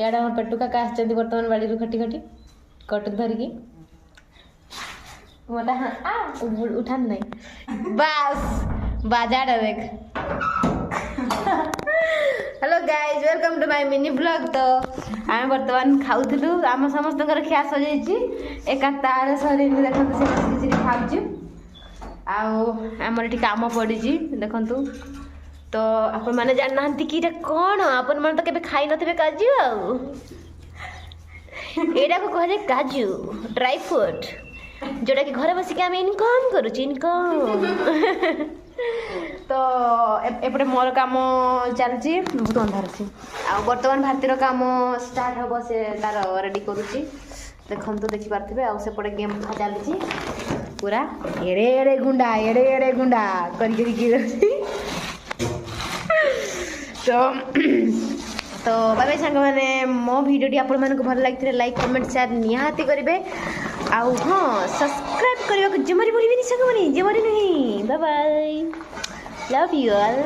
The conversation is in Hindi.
यार हम पेटू का आसचंदी वर्तमान बाड़ी खटी खटी कटक धरिकी मोटा उठा नहीं बस बाजार देख। Hello guys welcome to my mini blog. तो आम बर्तमान खाऊलु आम समस्त खिया सजाई एका तार सर देखते से खाऊ आमर ये कम पड़ी देखु। तो आपण मैंने जानना कि कौन आपण मैंने तो केबे खाई नथिबे काजू एटा को कह काजू ड्राई फ्रूट जोटा कि घर बसिक आम इनकम करुच इनकम। तो एपटे मोर काम चलती बहुत अंधार अच्छी बर्तमान भारतीय काम स्टार्ट हम से तार रेडी करुच्ची देखु देखिपे आउपटे गेम चलती पूरा एड़े एड़े गुंडा कर तो बाय सांग मैंने मो वीडियो आपण मानक भल लगी लाइक कमेंट शेयर निहाती करेंगे आउ हाँ सब्सक्राइब करने को जमारी बोली सांग मैंने जमारी नहीं। Bye bye love you all.